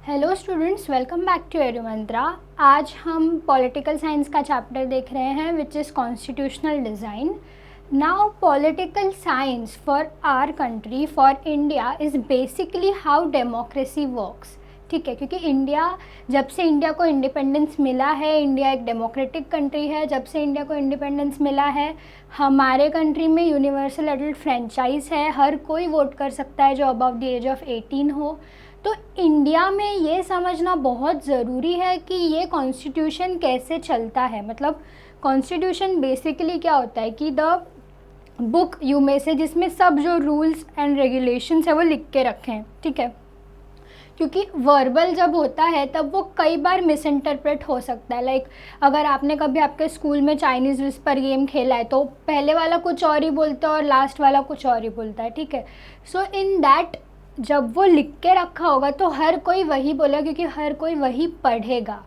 Hello students, welcome back to edu Mantra. आज हम political science का चैप्टर देख रहे हैं which is constitutional design. Now political science for our country, for India, is basically how democracy works. ठीक है, क्योंकि जब से इंडिया को इंडिपेंडेंस मिला है, इंडिया एक डेमोक्रेटिक कंट्री है। जब से इंडिया को इंडिपेंडेंस मिला है, हमारे कंट्री में यूनिवर्सल एडल्ट फ्रेंचाइज है, हर कोई वोट कर सकता है जो अबव द एज ऑफ 18 हो। तो इंडिया में ये समझना बहुत ज़रूरी है कि ये कॉन्स्टिट्यूशन कैसे चलता है। मतलब कॉन्स्टिट्यूशन बेसिकली क्या होता है कि द बुक यू में से जिसमें सब जो रूल्स एंड रेगुलेशंस है वो लिख के रखें। ठीक है, क्योंकि वर्बल जब होता है तब वो कई बार मिस इंटरप्रेट हो सकता है। लाइक अगर आपने कभी आपके स्कूल में चाइनीज़ विस्पर गेम खेला है तो पहले वाला कुछ और ही बोलता है और लास्ट वाला कुछ और ही बोलता है। ठीक है, सो इन दैट जब वो लिख के रखा होगा तो हर कोई वही बोलेगा क्योंकि हर कोई वही पढ़ेगा।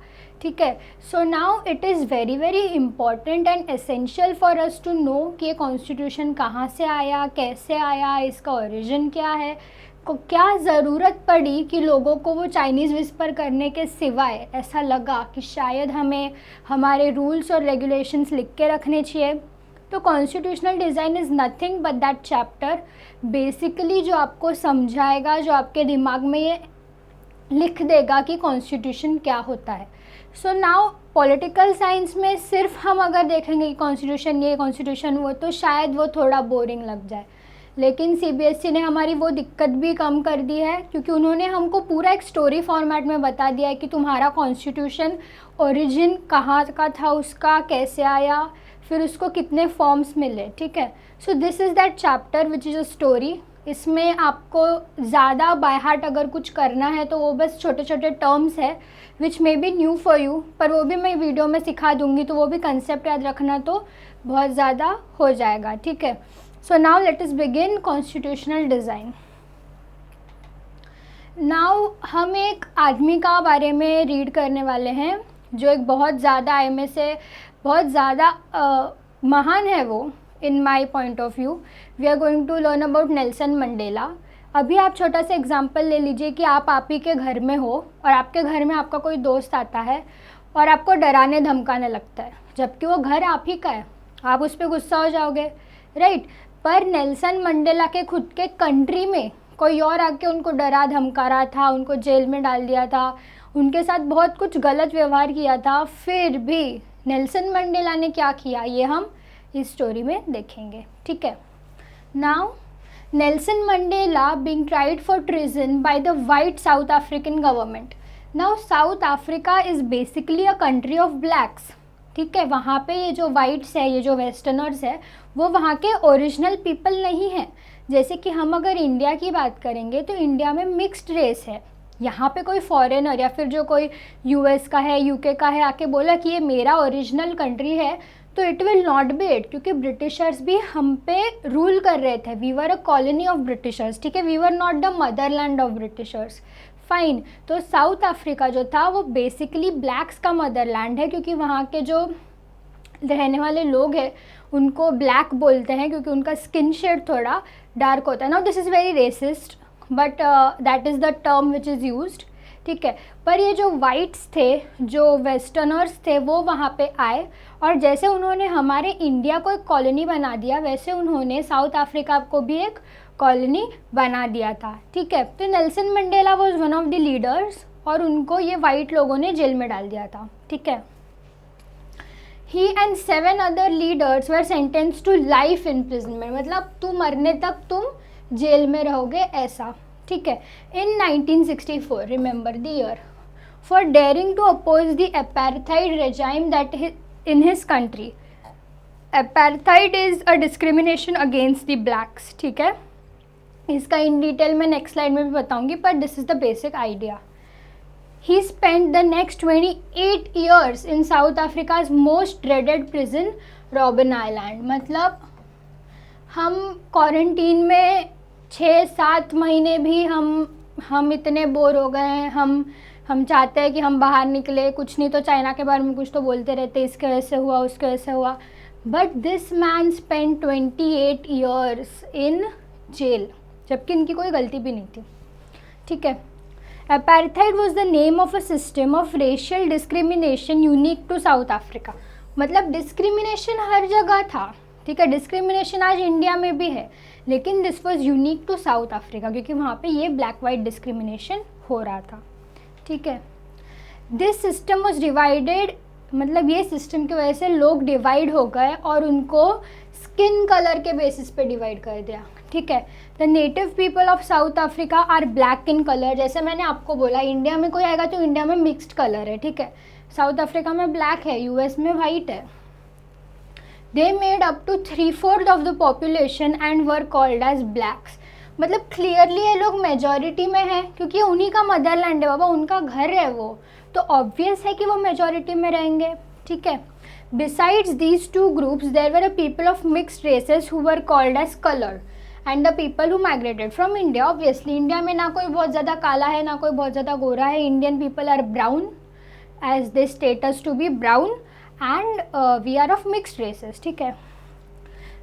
ठीक है, so now it is very very important and essential for us to know कि ये कॉन्स्टिट्यूशन कहाँ से आया, कैसे आया, इसका ओरिजिन क्या है, को क्या ज़रूरत पड़ी कि लोगों को वो चाइनीज़ विस्पर करने के सिवाय ऐसा लगा कि शायद हमें हमारे रूल्स और रेगुलेशंस लिख के रखने चाहिए। तो constitutional design is nothing but that chapter basically जो आपको समझाएगा, जो आपके दिमाग में ये लिख देगा कि कॉन्स्टिट्यूशन क्या होता है। सो नाउ पॉलिटिकल साइंस में सिर्फ हम अगर देखेंगे कि कॉन्स्टिट्यूशन ये, कॉन्स्टिट्यूशन वो, तो शायद वो थोड़ा बोरिंग लग जाए। लेकिन सीबीएसई ने हमारी वो दिक्कत भी कम कर दी है क्योंकि उन्होंने हमको पूरा एक स्टोरी फॉर्मेट में बता दिया है कि तुम्हारा कॉन्स्टिट्यूशन ओरिजिन कहाँ का था, उसका कैसे आया, फिर उसको कितने फॉर्म्स मिले। ठीक है, so this is that chapter which is a story. इसमें आपको ज़्यादा बाय हार्ट अगर कुछ करना है तो वो बस छोटे छोटे टर्म्स है which may be new for you, पर वो भी मैं वीडियो में सिखा दूँगी, तो वो भी कंसेप्ट याद रखना तो बहुत ज़्यादा हो जाएगा। ठीक है, so now let us begin constitutional design. Now हम एक आदमी का बारे में रीड करने वाले हैं जो एक बहुत ज़्यादा IMA से बहुत ज़्यादा महान है वो, in my point of view. We are going to learn about Nelson Mandela. अभी आप छोटा सा एग्जांपल ले लीजिए कि आप ही के घर में हो और आपके घर में आपका कोई दोस्त आता है और आपको डराने धमकाने लगता है, जबकि वो घर आप ही का है। आप उस पर गुस्सा हो जाओगे, राइट? पर नेल्सन मंडेला के खुद के कंट्री में कोई और आके उनको डरा धमका रहा था, उनको जेल में डाल दिया था, उनके साथ बहुत कुछ गलत व्यवहार किया था, फिर भी नेल्सन मंडेला ने क्या किया ये हम इस स्टोरी में देखेंगे। ठीक है, now Nelson Mandela being tried for treason by the white south African government. Now south Africa is basically a country of blacks. ठीक है, वहाँ पे ये जो वाइट्स है, ये जो वेस्टर्नर्स है, वो वहाँ के ओरिजिनल पीपल नहीं हैं। जैसे कि हम अगर इंडिया की बात करेंगे तो इंडिया में मिक्स्ड रेस है। यहाँ पे कोई फॉरेनर या फिर जो कोई US का है, UK का है, आके बोला कि ये मेरा ओरिजिनल कंट्री है, तो it will not be it, क्योंकि ब्रिटिशर्स भी हम पे रूल कर रहे थे। We were a colony of Britishers. ठीक है, we were not the motherland of Britishers. Fine, तो साउथ अफ्रीका जो था वो बेसिकली ब्लैक्स का मदरलैंड है, क्योंकि वहाँ के जो रहने वाले लोग हैं उनको ब्लैक बोलते हैं क्योंकि उनका स्किन शेड थोड़ा डार्क होता है। Now this is very resist but that is the term which is used. ठीक है, पर ये जो वाइट्स थे, जो वेस्टर्नर्स थे, वो वहाँ पे आए और जैसे उन्होंने हमारे इंडिया को एक कॉलोनी बना दिया, वैसे उन्होंने साउथ अफ्रीका को भी एक कॉलोनी बना दिया था। ठीक है, तो Nelson Mandela was one of the leaders और उनको ये वाइट लोगों ने जेल में डाल दिया था। ठीक है, he and 7 other leaders were sentence to life imprisonment, मतलब तुम मरने तक तुम जेल में रहोगे ऐसा। ठीक है, in 1964, remember the year, for daring to oppose the apartheid regime that in his country. Apartheid is a discrimination against the blacks. ठीक है, इसका इन डिटेल मैं नेक्स्ट स्लाइड में भी बताऊंगी, पर this is the basic idea. He spent the next 28 years in South Africa's most dreaded prison, Robben Island। मतलब हम क्वारंटीन में 6-7 महीने भी हम इतने बोर हो गए हैं, हम चाहते हैं कि हम बाहर निकले, कुछ नहीं तो चाइना के बारे में कुछ तो बोलते रहते, इसके वजह से हुआ, उसके वजह से हुआ। But this man spend 28 years in jail, जबकि इनकी कोई गलती भी नहीं थी। ठीक है, apartheid was the name of a system of racial discrimination unique to South Africa. मतलब डिस्क्रिमिनेशन हर जगह था, ठीक है, डिस्क्रिमिनेशन आज इंडिया में भी है, लेकिन this was unique to South Africa क्योंकि वहाँ पे ये ब्लैक वाइट डिस्क्रिमिनेशन हो रहा था, ठीक है। दिस सिस्टम वॉज डिवाइडेड, मतलब ये सिस्टम की वजह से लोग डिवाइड हो गए और उनको स्किन कलर के बेसिस पे डिवाइड कर दिया, ठीक है। The native people of South Africa are black in colour. जैसे मैंने आपको बोला इंडिया में कोई आएगा तो इंडिया में मिक्स्ड कलर है, ठीक है, साउथ अफ्रीका में ब्लैक है, यूएस में वाइट है। They made up to 3/4 of the population and were called as blacks. मतलब क्लियरली ये लोग मेजॉरिटी में है क्योंकि उन्हीं का मदरलैंड है बाबा, उनका घर है वो, तो ऑब्वियस है कि वो मेजॉरिटी में रहेंगे, ठीक है। Besides these two groups there were a people of mixed races who were called as coloured and the people who migrated from India. Obviously India में ना कोई बहुत ज़्यादा काला है ना कोई बहुत ज़्यादा गोरा है, Indian people are brown as they status to be brown and we are of mixed races, ठीक है।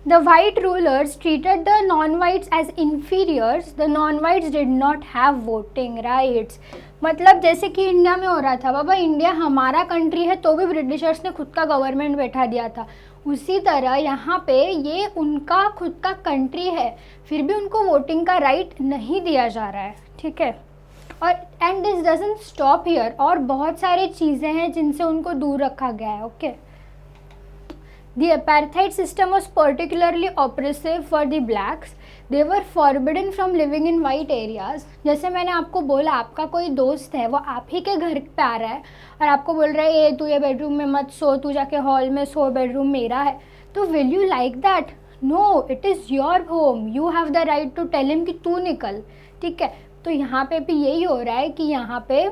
The white rulers treated the non-whites as inferiors. The non-whites did not have voting rights. मतलब जैसे कि India में हो रहा था, बाबा India हमारा कंट्री है तो भी ब्रिटिशर्स ने खुद का गवर्नमेंट बैठा दिया था, उसी तरह यहाँ पे ये उनका खुद का कंट्री है, फिर भी उनको वोटिंग का राइट नहीं दिया जा रहा है, ठीक है। और and this doesn't stop here, और बहुत सारी चीज़ें हैं जिनसे उनको दूर रखा गया है, okay. The apartheid system was particularly oppressive for the blacks. They were forbidden from living in white areas. जैसे मैंने आपको बोला, आपका कोई दोस्त है वो आप ही के घर पे आ रहा है और आपको बोल रहा है ये तू ये बेडरूम में मत सो, तू जाके हॉल में सो, बेडरूम मेरा है, तो will you like that? No, it is your home, you have the right to tell him कि तू निकल, ठीक है। तो यहाँ पे भी यही हो रहा है कि यहाँ पे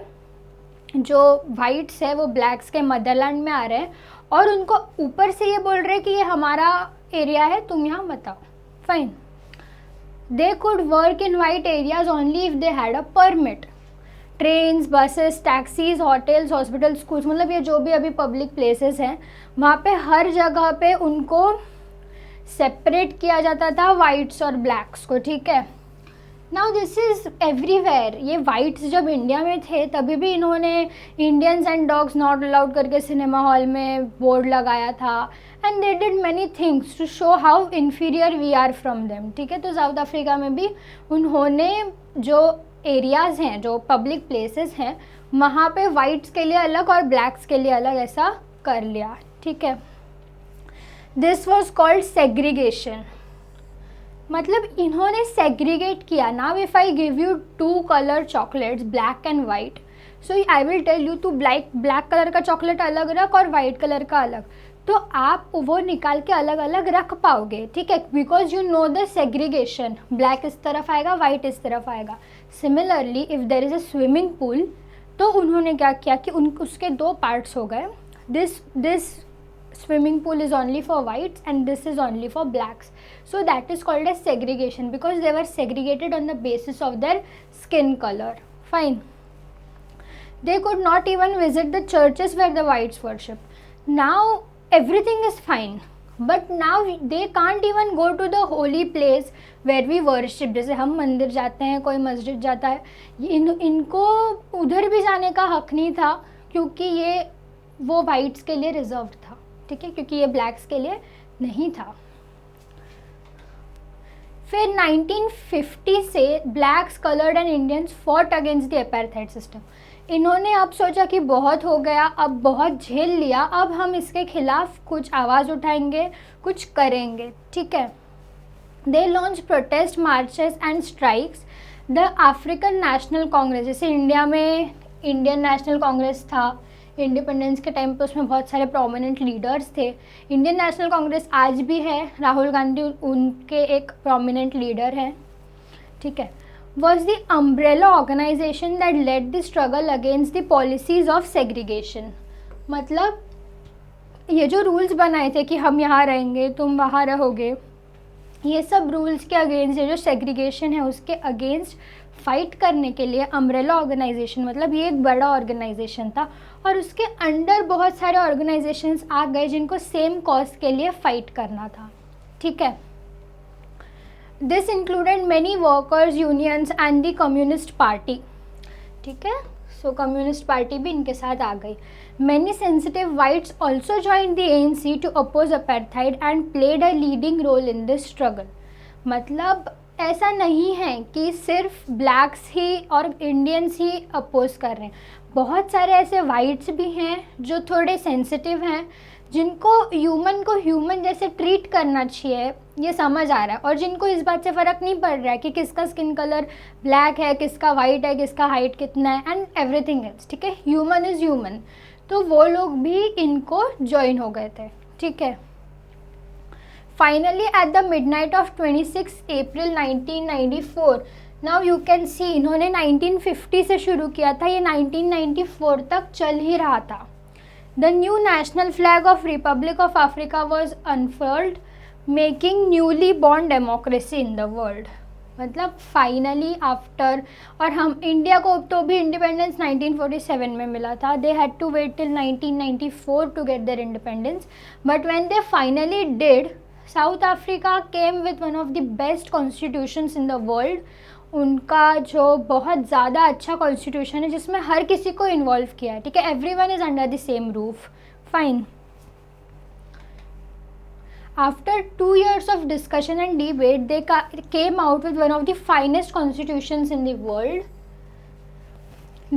जो वाइट्स है वो ब्लैक्स के मदरलैंड में आ रहे हैं और उनको ऊपर से ये बोल रहे हैं कि ये हमारा एरिया है, तुम यहाँ मत आओ, fine. They could work in white areas only if they had a permit. Trains, buses, taxis, hotels, hospital, schools, मतलब ये जो भी अभी पब्लिक प्लेसेस हैं वहाँ पे हर जगह पे उनको सेपरेट किया जाता था वाइट्स और ब्लैक्स को, ठीक है। Now this is everywhere. ये वाइट्स जब इंडिया में थे तभी भी इन्होंने Indians and dogs not allowed करके सिनेमा हॉल में बोर्ड लगाया था, and they did many things to show how inferior we are from them, ठीक है। तो साउथ अफ्रीका में भी उन्होंने जो एरियाज़ हैं, जो पब्लिक प्लेसेस हैं, वहाँ पे वाइट्स के लिए अलग और ब्लैक्स के लिए अलग ऐसा कर लिया, ठीक है। This was called segregation. मतलब इन्होंने सेग्रीगेट किया। Now if I give you 2 colour chocolates, black and white, so I will tell you तू ब्लैक कलर का चॉकलेट अलग रख और वाइट कलर का अलग, तो आप वो निकाल के अलग अलग रख पाओगे, ठीक है, because you know the segregation. Black इस तरफ आएगा, वाइट इस तरफ आएगा। Similarly if there is a swimming pool, तो उन्होंने क्या किया कि उसके 2 पार्ट्स हो गए। This swimming pool is only for whites and this is only for blacks, so that is called as segregation because they were segregated on the basis of their skin color, fine. They could not even visit the churches where the whites worship. Now everything is fine, but now they can't even go to the holy place where we worship. जैसे हम मंदिर जाते हैं, कोई मस्जिद जाता है, इनको उधर भी जाने का हक नहीं था क्योंकि ये वो वाइट्स के लिए रिजर्व था, ठीक है, क्योंकि ये ब्लैक्स के लिए नहीं था। फिर 1950 से blacks, coloured and Indians fought against the apartheid system. इन्होंने अब सोचा कि बहुत हो गया, अब बहुत झेल लिया, अब हम इसके खिलाफ कुछ आवाज़ उठाएंगे, कुछ करेंगे, ठीक है। They launch protest marches and strikes. The African national Congress, जैसे इंडिया में इंडियन नेशनल कांग्रेस था इंडिपेंडेंस के टाइम पे, उसमें बहुत सारे प्रोमिनेंट लीडर्स थे। इंडियन नेशनल कांग्रेस आज भी है, राहुल गांधी उनके एक प्रोमिनेंट लीडर हैं, ठीक है। Was the umbrella organisation that led the struggle against the policies of segregation. मतलब ये जो रूल्स बनाए थे कि हम यहाँ रहेंगे, तुम वहाँ रहोगे, ये सब रूल्स के अगेंस्ट, ये जो सेग्रीगेशन है उसके अगेंस्ट फाइट करने के लिए अम्ब्रेला ऑर्गेनाइजेशन, मतलब ये एक बड़ा ऑर्गेनाइजेशन था और उसके अंडर बहुत सारे ऑर्गेनाइजेशंस आ गए जिनको सेम कॉज के लिए फाइट करना था, ठीक है। This included many workers unions and the communist party, ठीक है। सो कम्युनिस्ट पार्टी भी इनके साथ आ गई। Many sensitive whites also join the ANC to oppose apartheid and played a leading role in this struggle. मतलब ऐसा नहीं है कि सिर्फ ब्लैक्स ही और इंडियंस ही अपोज कर रहे हैं, बहुत सारे ऐसे वाइट्स भी हैं जो थोड़े सेंसिटिव हैं, जिनको ह्यूमन को ह्यूमन जैसे ट्रीट करना चाहिए ये समझ आ रहा है, और जिनको इस बात से फ़र्क नहीं पड़ रहा है कि किसका स्किन कलर ब्लैक है, किसका वाइट है, किसका हाइट कितना है एंड एवरीथिंग एल्स, ठीक है। Human is human. तो वो लोग भी इनको ज्वाइन हो गए थे, ठीक है। Finally at the midnight of 26 April 1994, now you can see, इन्होंने 1950 से शुरू किया था, ये 1994 तक चल ही रहा था। The new national flag of Republic of Africa was unfurled, making newly born democracy in the world. मतलब फाइनली आफ्टर, और हम इंडिया को तो भी इंडिपेंडेंस 1947 में मिला था, they had to wait till 1994 to get their independence, but when they finally did, South Africa came with one of the best constitutions in the world. उनका जो बहुत ज़्यादा अच्छा कॉन्स्टिट्यूशन है जिसमें हर किसी को इन्वॉल्व किया है, ठीक है। Everyone is under the same roof, fine. After 2 years of discussion and debate, they came out with one of the finest constitutions in the world.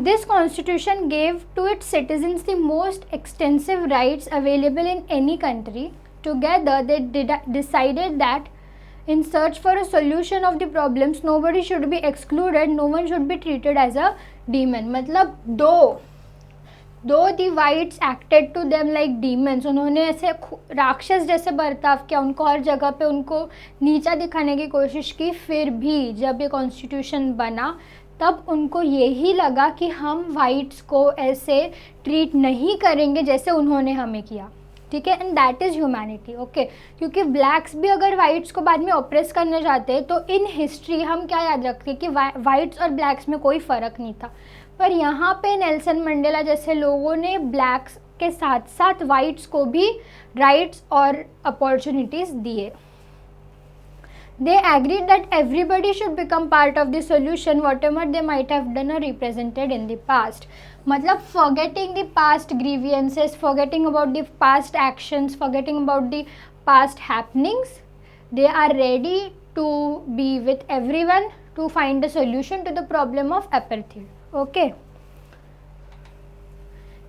This constitution gave to its citizens the most extensive rights available in any country. Together, they decided that in search for a solution of the problems, nobody should be excluded, no one should be treated as a demon. मतलब दो the whites acted to them like demons, उन्होंने ऐसे राक्षस जैसे बर्ताव किया, उनको हर जगह पे उनको नीचा दिखाने की कोशिश की। फिर भी जब ये कॉन्स्टिट्यूशन बना तब उनको यही लगा कि हम वाइट्स को ऐसे ट्रीट नहीं करेंगे जैसे उन्होंने हमें किया, ठीक है। And that is humanity, okay. क्योंकि ब्लैक्स भी अगर वाइट्स को बाद में ऑप्रेस करने जाते हैं तो इन हिस्ट्री हम क्या याद रखते हैं कि वाइट्स और ब्लैक्स में कोई फ़र्क नहीं था, पर यहाँ पे नेल्सन मंडेला जैसे लोगों ने ब्लैक्स के साथ साथ वाइट्स को भी राइट्स और अपॉर्चुनिटीज़ दिए। They agreed that everybody should become part of the solution, whatever they might have done or represented in the past. मतलब forgetting the past grievances, forgetting about the past actions, forgetting about the past happenings, they are ready to be with everyone to find a solution to the problem of apartheid. Okay.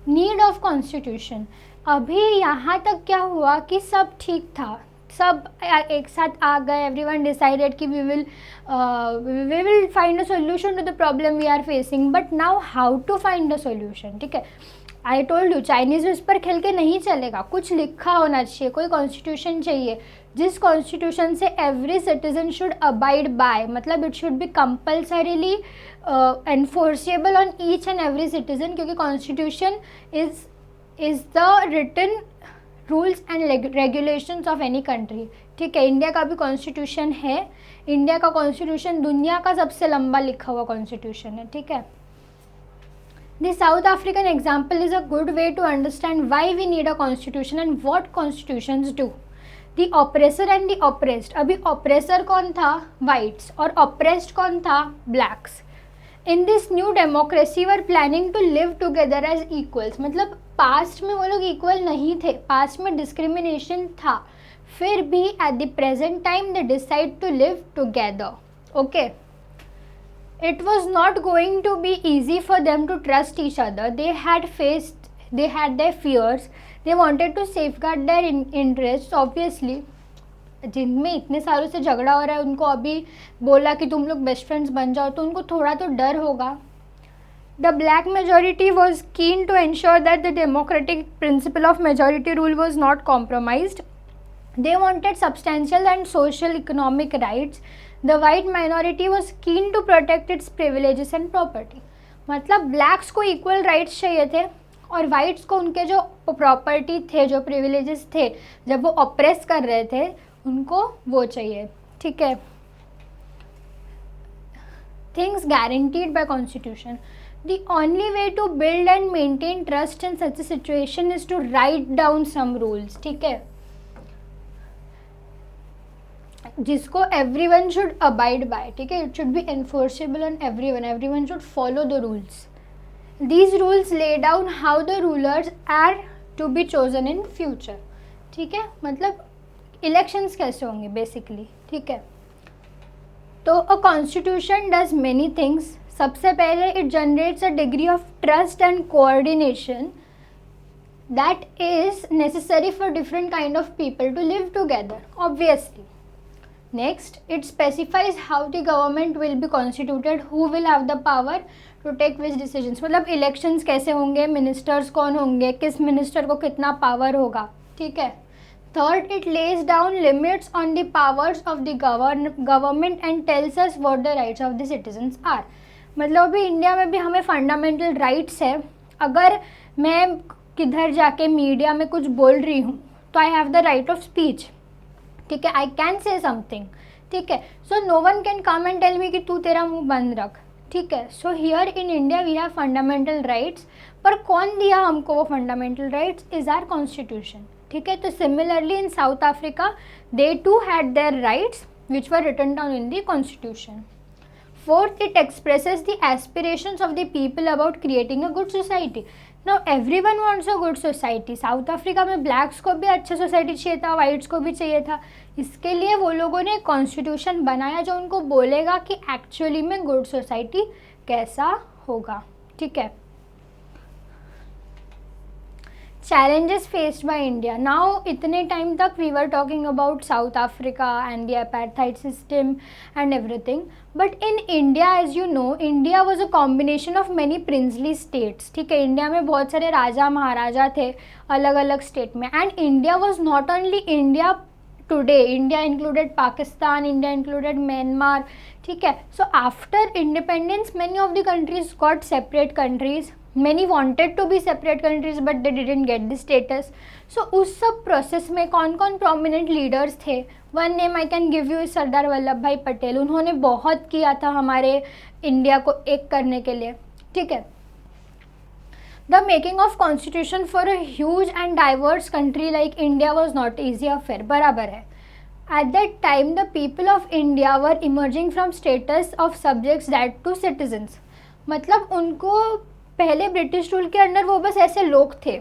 Need of constitution. अभी यहाँ तक क्या हुआ कि सब ठीक था, सब एक साथ आ गए, एवरीवन डिसाइडेड कि we will find a solution to the problem we are facing, but now how to find a solution, ठीक है। आई टोल्ड यू, चाइनीज़ उस पर खेल के नहीं चलेगा, कुछ लिखा होना चाहिए, कोई कॉन्स्टिट्यूशन चाहिए जिस कॉन्स्टिट्यूशन से every citizen should abide by, मतलब it should be compulsorily enforceable on each and every citizen, क्योंकि constitution is the written rules and regulations of any country, ठीक है। इंडिया का भी कॉन्स्टिट्यूशन है, इंडिया का कॉन्स्टिट्यूशन दुनिया का सबसे लंबा लिखा हुआ कॉन्स्टिट्यूशन है, ठीक है। The South African example is a good way to understand why we need a constitution and what constitutions do. The oppressor and the oppressed, अभी ऑपरेसर कौन था? वाइट्स, और ऑपरेस्ड कौन था? Blacks. In this new democracy were planning to live together as equals, मतलब past में वो लोग इक्वल नहीं थे, पास्ट में डिस्क्रिमिनेशन था, फिर भी at the present time they decide to live together, okay. It was not going to be easy for them to trust each other, they had their fears, they wanted to safeguard their interest, obviously जिनमें इतने सालों से झगड़ा हो रहा है उनको अभी बोला कि तुम लोग बेस्ट फ्रेंड्स बन जाओ तो उनको थोड़ा तो डर होगा। The black majority was keen to ensure that the democratic principle of majority rule was not compromised. They wanted substantial and social economic rights. The white minority was keen to protect its privileges and property. मतलब blacks को equal rights चाहिए थे और whites को उनके जो property थे, जो privileges थे, जब वो oppress कर रहे थे उनको वो चाहिए, ठीक है। Things guaranteed by constitution. The only way to build and maintain trust in such a situation is to write down some rules, ठीक है, जिसको everyone should abide by, ठीक है। It should be enforceable on everyone, everyone should follow the rules. These rules lay down how the rulers are to be chosen in future. ठीक है, मतलब elections कैसे होंगे बेसिकली. ठीक है, तो a constitution does many things. सबसे पहले it generates a degree of trust and coordination that is necessary for different kind of people to live together, obviously. Next, it specifies how the government will be constituted, who will have the power to take which decisions. मतलब elections कैसे होंगे, ministers कौन होंगे, किस minister को कितना power होगा. ठीक है. Third, it lays down limits on the powers of the government and tells us what the rights of the citizens are. मतलब अभी इंडिया में भी हमें फंडामेंटल राइट्स है. अगर मैं किधर जाके मीडिया में कुछ बोल रही हूँ तो I have the right of speech. ठीक है, आई कैन से समथिंग. ठीक है, so no one can come and tell me कि तू तेरा मुंह बंद रख. ठीक है, so here in India we have fundamental rights. पर कौन दिया हमको वो fundamental rights? Is our constitution. ठीक है, तो similarly in South Africa they too had their rights which were written down in the constitution. Fourth, it expresses the aspirations of the people about creating a good society. Now everyone wants a good society. South Africa में blacks को भी अच्छा society चाहिए था, whites को भी चाहिए था. इसके लिए वो लोगों ने कॉन्स्टिट्यूशन बनाया जो उनको बोलेगा कि एक्चुअली में गुड सोसाइटी कैसा होगा. ठीक है. Challenges faced by India. Now इतने टाइम तक we were talking about South Africa and the apartheid system and everything. But in India, as you know, India was a combination of many princely states. ठीक है, India में बहुत सारे राजा महाराजा थे अलग अलग स्टेट में. And India was not only India today. India included Pakistan, India included Myanmar. ठीक है, so after independence many of the countries got separate countries. Many wanted to be separate countries but they didn't get the status. So उस सब process में कौन कौन prominent leaders थे? One name I can give you Sardar Vallabh Bhai Patel. उन्होंने बहुत किया था हमारे इंडिया को एक करने के लिए. ठीक है. The making of constitution for a huge and diverse country like India was not easy affair. बराबर है. At that time the people of India were emerging from status of subjects that to citizens. मतलब उनको पहले British rule के under वो बस ऐसे लोग थे.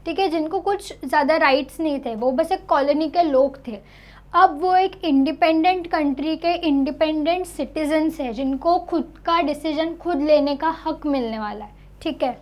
ठीक है, जिनको कुछ ज़्यादा राइट्स नहीं थे, वो बस एक कॉलोनी के लोग थे. अब वो एक इंडिपेंडेंट कंट्री के इंडिपेंडेंट सिटीजन्स हैं जिनको खुद का डिसीजन खुद लेने का हक मिलने वाला है. ठीक है.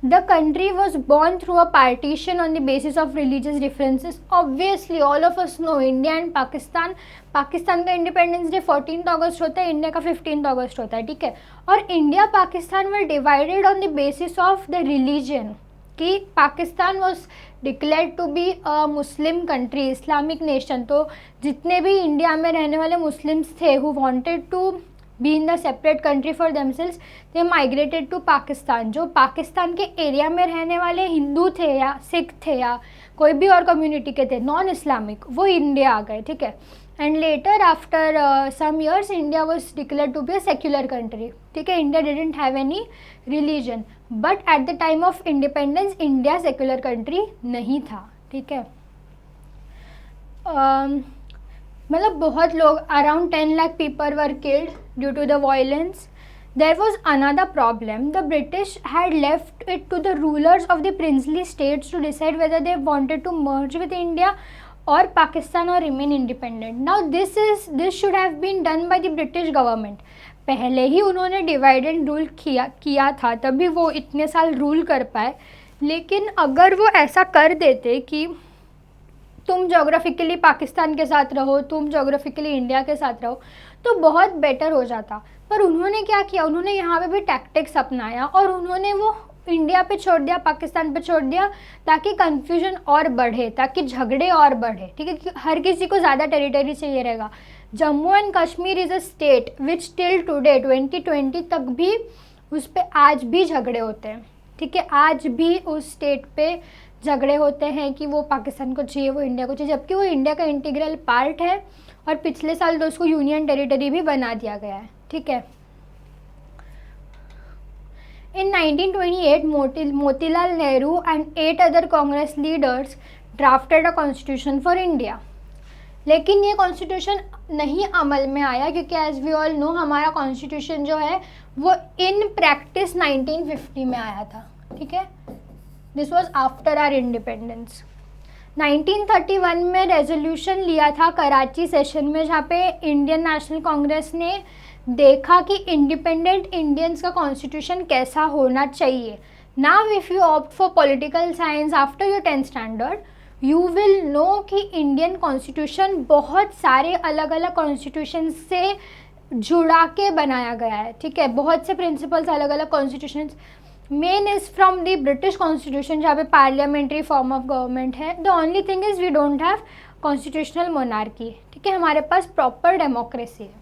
The country was born through a partition on the basis of religious differences. Obviously, all of us know India and Pakistan. Pakistan का इंडिपेंडेंस डे 14 अगस्त होता है, इंडिया का 15 अगस्त होता है. ठीक है, और India Pakistan were divided on the basis of the religion. कि Pakistan was declare to be a Muslim country, Islamic nation. तो जितने भी इंडिया में रहने वाले मुस्लिम्स थे who wanted to be in the separate country for themselves, they migrated to Pakistan. जो पाकिस्तान के एरिया में रहने वाले हिंदू थे या सिख थे या कोई भी और कम्युनिटी के थे नॉन इस्लामिक, वो इंडिया आ गए. ठीक है. And later after some years India was declare to be a secular country. ठीक है, India didn't have any religion. But at the time of independence India secular country नहीं था. ठीक है. मतलब बहुत लोग, around 10 lakh people were killed due to the violence. There was another problem. The British had left it to the rulers of the princely states to decide whether they wanted to merge with India or Pakistan or remain independent. Now this should have been done by the British government. पहले ही उन्होंने divide and rule किया था, तभी वो इतने साल rule कर पाए. लेकिन अगर वो ऐसा कर देते कि तुम जोग्राफिकली पाकिस्तान के साथ रहो, तुम जोग्राफिकली इंडिया के साथ रहो, तो बहुत बेटर हो जाता. पर उन्होंने क्या किया, उन्होंने यहाँ पे भी टैक्टिक्स अपनाया और उन्होंने वो इंडिया पे छोड़ दिया, पाकिस्तान पे छोड़ दिया, ताकि कन्फ्यूजन और बढ़े, ताकि झगड़े और बढ़े. ठीक है, कि हर किसी को ज़्यादा टेरिटरी चाहिए रहेगा. Jammu and Kashmir is a state which till today 2020 तक भी उस पर आज भी झगड़े होते हैं. ठीक है, आज भी उस स्टेट पे झगड़े होते हैं कि वो पाकिस्तान को चाहिए, वो इंडिया को चाहिए, जबकि वो इंडिया का इंटीग्रल पार्ट है और पिछले साल तो उसको यूनियन टेरिटरी भी बना दिया गया है. ठीक है. In 1928, Motilal Nehru and 8 other Congress leaders drafted a constitution for India. लेकिन ये कॉन्स्टिट्यूशन नहीं अमल में आया क्योंकि एज वी ऑल नो हमारा कॉन्स्टिट्यूशन जो है वो इन प्रैक्टिस 1950 में आया था, ठीक है। This was after our independence. 1931 में रेजोल्यूशन लिया था कराची सेशन में, जहाँ पे इंडियन नेशनल कांग्रेस ने देखा कि इंडिपेंडेंट इंडियंस का कॉन्स्टिट्यूशन कैसा होना चाहिए। Now if you opt for political science after your 10th standard, you will know कि इंडियन कॉन्स्टिट्यूशन बहुत सारे अलग अलग कॉन्स्टिट्यूशन से जुड़ा के बनाया गया है, ठीक है। बहुत से प्रिंसिपल्स अलग अलग constitution, main is from the British constitution, जहाँ पे पार्लियामेंट्री फॉर्म ऑफ गवर्नमेंट है। The only thing is we don't have constitutional monarchy, ठीक है। हमारे पास प्रॉपर डेमोक्रेसी है,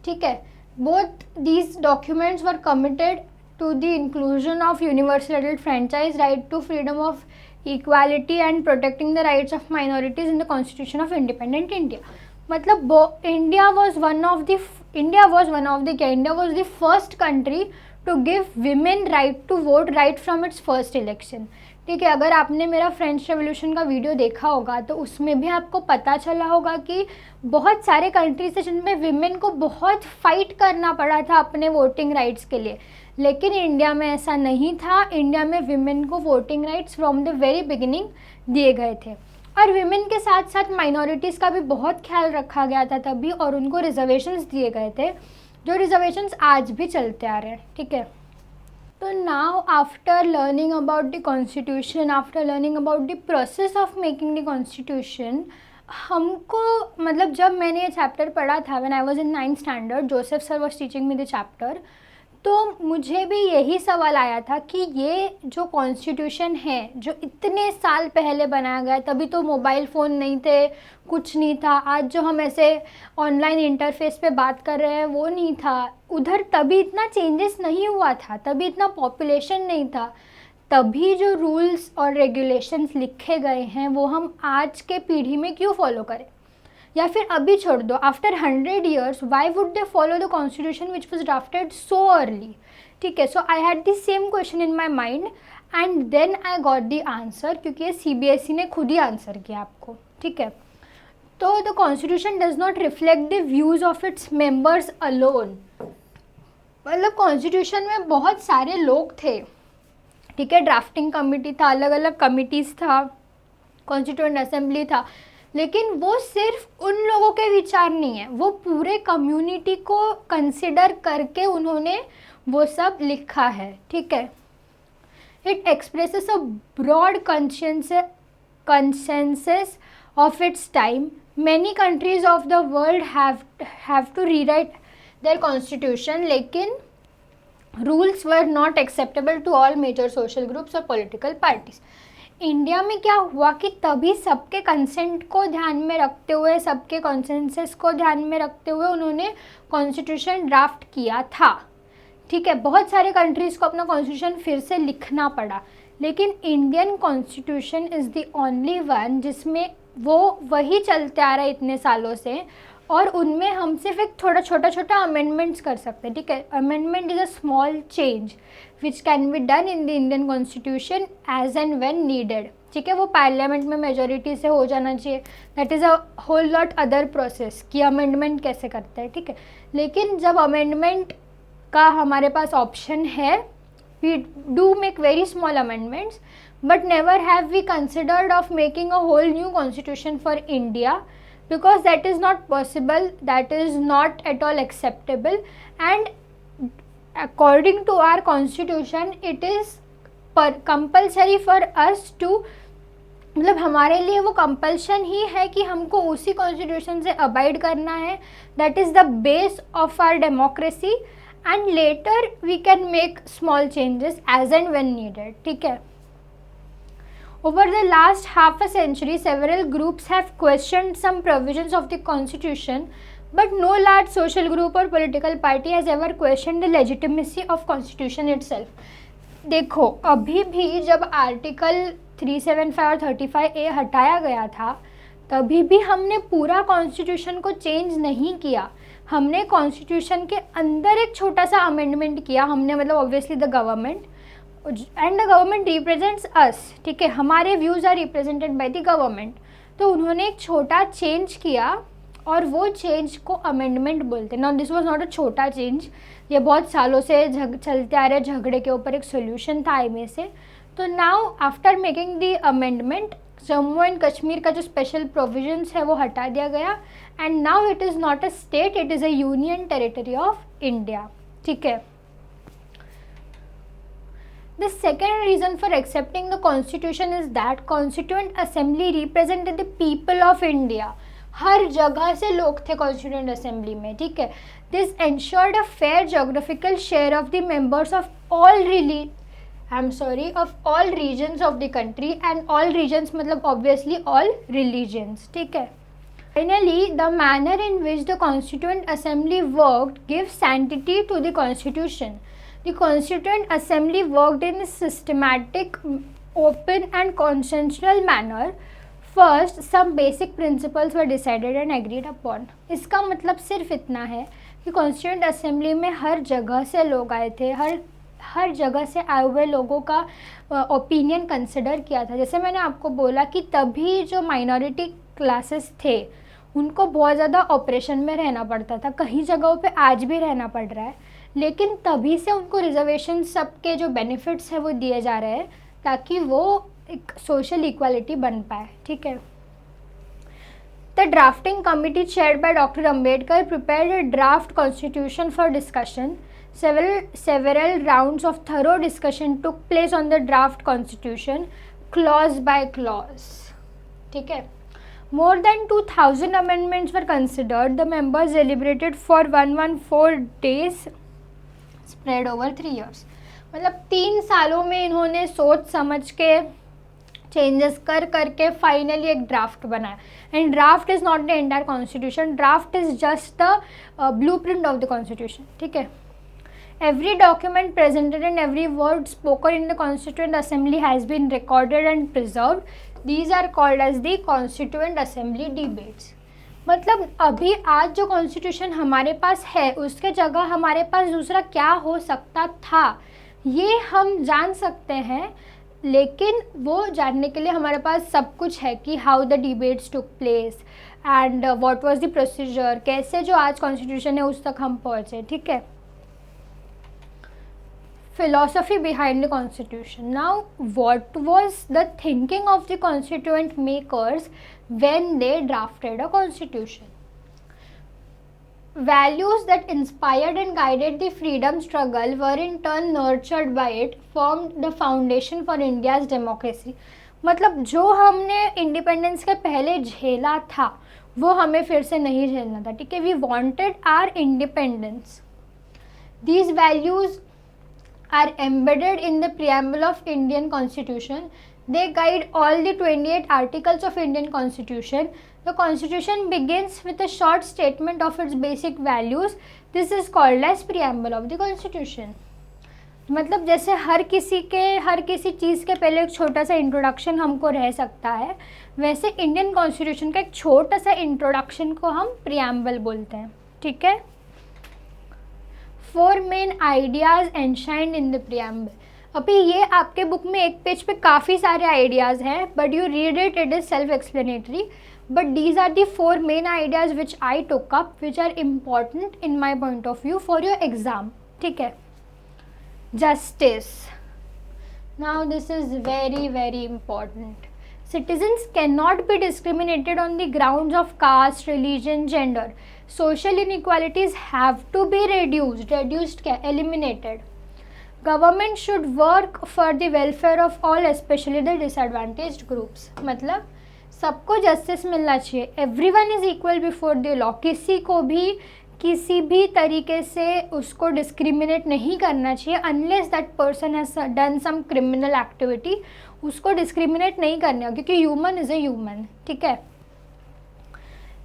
ठीक है। Both these documents were committed to the inclusion of universal adult franchise, right to freedom of equality and protecting the rights of minorities in the constitution of independent India. मतलब India was one of the first country to give women right to vote right from its first election, ठीक है। अगर आपने मेरा French revolution का video देखा होगा तो उसमें भी आपको पता चला होगा कि बहुत सारे कंट्रीज थे जिनमें विमेन को बहुत फाइट करना पड़ा था अपने वोटिंग राइट्स के लिए, लेकिन इंडिया में ऐसा नहीं था। इंडिया में विमेन को voting rights from the very beginning दिए गए थे, और विमेन के साथ साथ माइनॉरिटीज़ का भी बहुत ख्याल रखा गया था तभी, और उनको रिजर्वेशंस दिए गए थे, जो रिजर्वेशंस आज भी चलते आ रहे हैं, ठीक है। तो now after learning about the constitution, after learning about the process of making the constitution, हमको मतलब जब मैंने ये चैप्टर पढ़ा था when I was in 9th standard, Joseph sir was teaching me the chapter, तो मुझे भी यही सवाल आया था कि ये जो कॉन्स्टिट्यूशन है जो इतने साल पहले बनाया गया, तभी तो मोबाइल फ़ोन नहीं थे, कुछ नहीं था। आज जो हम ऐसे ऑनलाइन इंटरफेस पे बात कर रहे हैं वो नहीं था, उधर तभी इतना चेंजेस नहीं हुआ था, तभी इतना पॉपुलेशन नहीं था, तभी जो रूल्स और रेगुलेशंस लिखे गए हैं वो हम आज के पीढ़ी में क्यों फॉलो करें, या फिर अभी छोड़ दो, after 100 years why would they follow the constitution which was drafted so early, ठीक है। So I had the same question in my mind and then I got the answer, क्योंकि ये CBSE ने खुद ही आंसर किया आपको, ठीक है। तो the constitution does not reflect the views of its members alone, मतलब कॉन्स्टिट्यूशन में बहुत सारे लोग थे, ठीक है। ड्राफ्टिंग कमिटी था, अलग अलग कमिटीज़ था, कॉन्स्टिट्यूएंट असेंबली था, लेकिन वो सिर्फ उन लोगों के विचार नहीं है, वो पूरे कम्युनिटी को कंसिडर करके उन्होंने वो सब लिखा है, ठीक है। It expresses a broad consensus of its time. Many countries of the world have to rewrite their constitution, लेकिन rules were not acceptable to all major social groups or political parties. India में क्या हुआ कि तभी सबके consent को ध्यान में रखते हुए, सबके कॉन्सेंसस को ध्यान में रखते हुए उन्होंने कॉन्स्टिट्यूशन ड्राफ्ट किया था, ठीक है। बहुत सारे कंट्रीज़ को अपना कॉन्स्टिट्यूशन फिर से लिखना पड़ा, लेकिन Indian constitution is the only one जिसमें वो वही चलते आ रहा है इतने सालों से, और उनमें हम सिर्फ एक थोड़ा छोटा अमेंडमेंट्स कर सकते हैं, ठीक है। Amendment is a small change which can be done in the Indian constitution as and when needed, ठीक है। वो पार्लियामेंट में मेजोरिटी से हो जाना चाहिए, that is a whole lot other process कि अमेंडमेंट कैसे करते हैं, ठीक है। लेकिन जब अमेंडमेंट का हमारे पास ऑप्शन है, we do make very small amendments, but never have we considered of making a whole new constitution for India, because that is not possible, that is not at all acceptable, and according to our constitution it is compulsory for us to, मतलब हमारे लिए वो compulsion ही है कि हमको उसी constitution से abide करना है, that is the base of our democracy, and later we can make small changes as and when needed, ठीक है। Over the last half a century, several groups have questioned some provisions of the Constitution, but no large social group or political party has ever questioned the legitimacy of Constitution itself. देखो, अभी भी जब article 375 और 35A हटाया गया था, तभी भी हमने पूरा कॉन्स्टिट्यूशन को चेंज नहीं किया, हमने कॉन्स्टिट्यूशन के अंदर एक छोटा सा अमेंडमेंट किया हमने, मतलब obviously the government and the government represents us, ठीक है, हमारे views are represented by the government, तो उन्होंने एक छोटा चेंज किया और वो चेंज को अमेंडमेंट बोलते हैं। Now this was not a छोटा चेंज, ये बहुत सालों से चलते आ रहे झगड़े के ऊपर एक सोल्यूशन था आईएमए से। तो now after making the amendment, Jammu and Kashmir का जो स्पेशल प्रोविजंस है वो हटा दिया गया, and now it is not a state, it is a union territory of India. ठीक है। The second reason for accepting the constitution is that constituent assembly represented the people of India. हर जगह से लोग थे constituent assembly में, ठीक है। This ensured a fair geographical share of the members of all of all regions of the country, and all regions मतलब obviously all religions, ठीक है। Finally, the manner in which the constituent assembly worked gives sanctity to the constitution. The Constituent Assembly worked in a systematic, open and consensual manner. First, some basic principles were decided and agreed upon. इसका मतलब सिर्फ इतना है कि Constituent Assembly में हर जगह से लोग आए थे, हर जगह से आए हुए लोगों का ओपिनियन कंसिडर किया था। जैसे मैंने आपको बोला कि तभी जो माइनॉरिटी क्लासेस थे उनको बहुत ज़्यादा ऑपरेशन में रहना पड़ता था, कई जगहों पे आज भी रहना पड़ रहा है, लेकिन तभी से उनको रिजर्वेशन सबके जो बेनिफिट्स है वो दिए जा रहे हैं ताकि वो एक सोशल इक्वालिटी बन पाए, ठीक है। The drafting committee chaired by doctor Ambedkar prepared a draft constitution for discussion. Several rounds of thorough discussion took place on the draft constitution, clause by clause. ठीक है। More than 2000 amendments were considered. The members deliberated for 114 days, spread over 3 years. मतलब 3 सालों में इन्होंने सोच समझ के changes कर करके फाइनली एक ड्राफ्ट बनाया. And draft is not the entire constitution, draft is just the blueprint of the constitution. ठीक है. Every document presented and every word spoken in the Constituent Assembly has been recorded and preserved. These are called as the Constituent Assembly debates. मतलब अभी आज जो constitution हमारे पास है उसके जगह हमारे पास दूसरा क्या हो सकता था ये हम जान सकते हैं, लेकिन वो जानने के लिए हमारे पास सब कुछ है कि how the debates took place and what was the procedure, कैसे जो आज कॉन्स्टिट्यूशन है उस तक हम पहुँचे. ठीक है. Philosophy behind the constitution. Now, what was the thinking of the constituent makers when they drafted a constitution? Values that inspired and guided the freedom struggle were in turn nurtured by it, formed the foundation for India's democracy. मतलब जो हमने independence के पहले झेला था वो हमें फिर से नहीं झेलना था. ठीक है. We wanted our independence. These values are embedded in the preamble of Indian Constitution. They guide all the 28 articles of Indian Constitution. The Constitution begins with a short statement of its basic values. This is called as preamble of the Constitution. मतलब जैसे हर किसी चीज़ के पहले एक छोटा सा introduction हमको रह सकता है, वैसे इंडियन कॉन्स्टिट्यूशन का एक छोटा सा इंट्रोडक्शन को हम प्रियम्बल बोलते हैं. ठीक है. 4 main ideas enshrined in the preamble. अभी ये आपके बुक में एक पेज पे काफ़ी सारे आइडियाज़ हैं, but you read it is self explanatory, but these are the 4 main ideas which I took up which are important in my point of view for your exam. ठीक है. Justice. Now this is very very important. Citizens cannot be discriminated on the grounds of caste, religion, gender. Social inequalities have to be reduced क्या, eliminated. Government should work for the welfare of all, especially the disadvantaged groups. मतलब सबको justice मिलना चाहिए. Everyone is equal before the law. किसी भी तरीके से उसको डिस्क्रिमिनेट नहीं करना चाहिए unless that person has done some criminal activity. उसको डिस्क्रिमिनेट नहीं करना क्योंकि ह्यूमन इज़ ए ह्यूमन. ठीक है.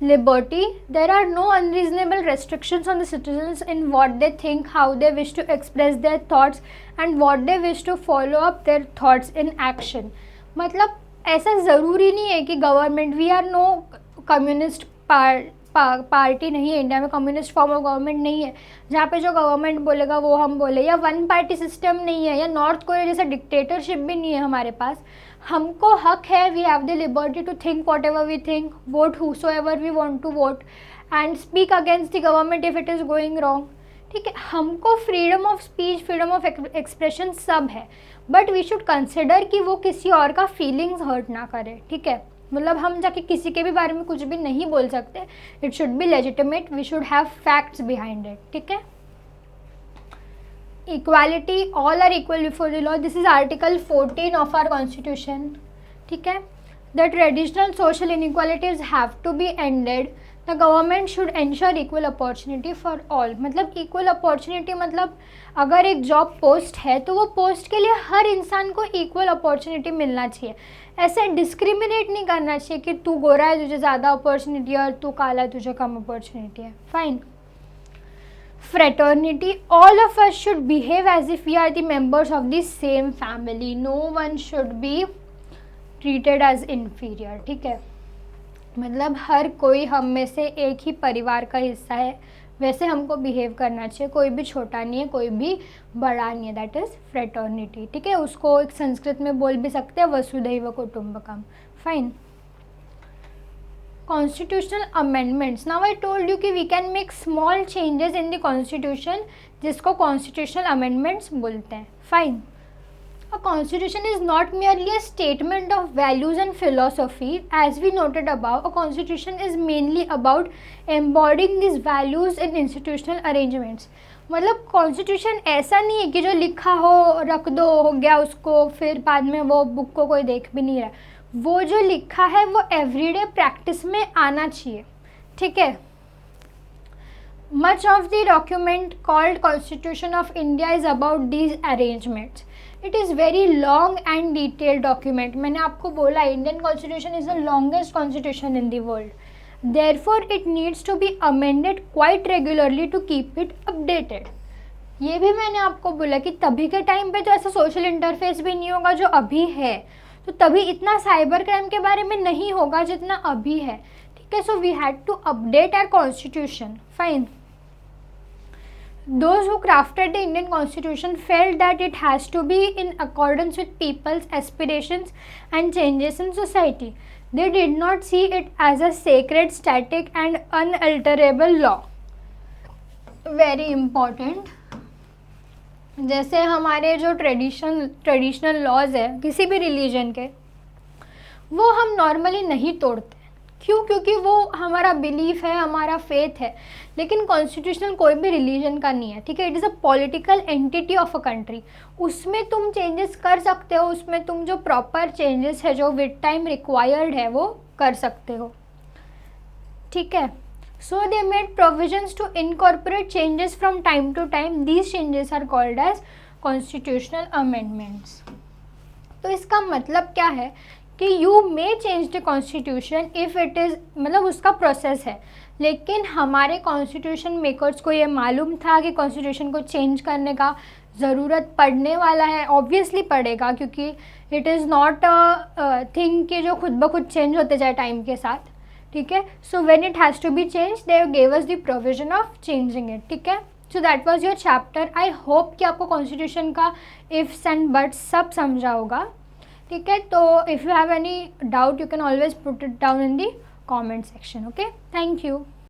Liberty. There are no unreasonable restrictions on the citizens in what they think, how they wish to express their thoughts and what they wish to follow up their thoughts in action. मतलब ऐसा ज़रूरी नहीं है कि government, we are no communist party नहीं है India में, communist form of government नहीं है जहाँ पे जो गवर्नमेंट बोलेगा वो हम बोले, या 1 पार्टी सिस्टम नहीं है, या नॉर्थ कोरिया जैसा डिक्टेटरशिप भी नहीं है हमारे पास. हमको हक है, we have the liberty to think whatever we think, vote whosoever we want to vote, and speak against the government if it is going wrong. ठीक है, हमको freedom of speech, freedom of expression सब है, but we should consider कि वो किसी और का फीलिंग्स हर्ट ना करे। ठीक है, मतलब हम जाके किसी के भी बारे में कुछ भी नहीं बोल सकते, it should be legitimate, we should have facts behind it. ठीक है, equality, all are equal before the law, this is article 14 of our constitution. ठीक है, the traditional social inequalities have to be ended, the government should ensure equal opportunity for all. मतलब equal opportunity मतलब अगर एक job post है तो वो post के लिए हर इंसान को इक्वल अपॉर्चुनिटी मिलना चाहिए। ऐसे डिस्क्रिमिनेट नहीं करना चाहिए कि तू गोरा है तुझे ज़्यादा अपॉर्चुनिटी है और तू काला है तुझे कम अपॉर्चुनिटी है। Fine. Fraternity, all of us should behave as if we are the members of the same family. No one should be treated as inferior. ठीक है, मतलब हर कोई हम में से एक ही परिवार का हिस्सा है, वैसे हमको बिहेव करना चाहिए। कोई भी छोटा नहीं है, कोई भी बड़ा नहीं है, दैट इज़ फ्रेटर्निटी। ठीक है, उसको एक संस्कृत में बोल भी सकते हैं वसुधैव कुटुंबकम। Fine. Constitutional amendments, now I told you कि we can make small changes in the constitution, जिसको कॉन्स्टिट्यूशनल अमेंडमेंट्स बोलते हैं। Fine. A constitution is not merely a statement of values and philosophy. As we noted above, a constitution is mainly about embodying these values in institutional arrangements. मतलब constitution ऐसा नहीं है कि जो लिखा हो रख दो हो गया उसको, फिर बाद में वो बुक को कोई देख भी नहीं रहा। वो जो लिखा है वो एवरीडे प्रैक्टिस में आना चाहिए। ठीक है, much of the document called Constitution of India is about these arrangements. It is very long and detailed document. मैंने आपको बोला Indian constitution is the longest constitution in the world, therefore it needs to be amended quite regularly to keep it updated. ये भी मैंने आपको बोला कि तभी के टाइम पे तो ऐसा सोशल इंटरफेस भी नहीं होगा जो अभी है, तो तभी इतना साइबर क्राइम के बारे में नहीं होगा जितना अभी है। ठीक है, so we had to update our constitution. Fine. Those who crafted the Indian Constitution felt that it has to be in accordance with people's aspirations and changes in society. They did not see it as a sacred, static and unalterable law. Very important. जैसे हमारे जो traditional laws है किसी भी religion के, वो हम normally नहीं तोड़ते। क्यों? क्योंकि वो हमारा बिलीफ है, हमारा फेथ है। लेकिन कॉन्स्टिट्यूशनल कोई भी रिलीजन का नहीं है। ठीक है, it is a political entity of a country. उसमें तुम चेंजेस कर सकते हो, उसमें तुम जो प्रॉपर चेंजेस है जो विद टाइम रिक्वायर्ड है वो कर सकते हो। ठीक है, so they made provisions to incorporate changes from time to time. These changes are called as constitutional amendments. तो इसका मतलब क्या है कि you may change the constitution if it is, मतलब उसका प्रोसेस है। लेकिन हमारे कॉन्स्टिट्यूशन मेकर्स को ये मालूम था कि कॉन्स्टिट्यूशन को चेंज करने का ज़रूरत पड़ने वाला है, ऑब्वियसली पड़ेगा, क्योंकि it is not a thing कि जो खुद ब खुद चेंज होते जाए टाइम के साथ। ठीक है, so when it has to be change they gave us the provision of changing it. ठीक है, so that was your chapter. I hope कि आपको कॉन्स्टिट्यूशन का इफ्स एंड बट्स सब समझा होगा। ठीक है, तो if you have any doubt you can always put it down in the comment section. Okay, thank you.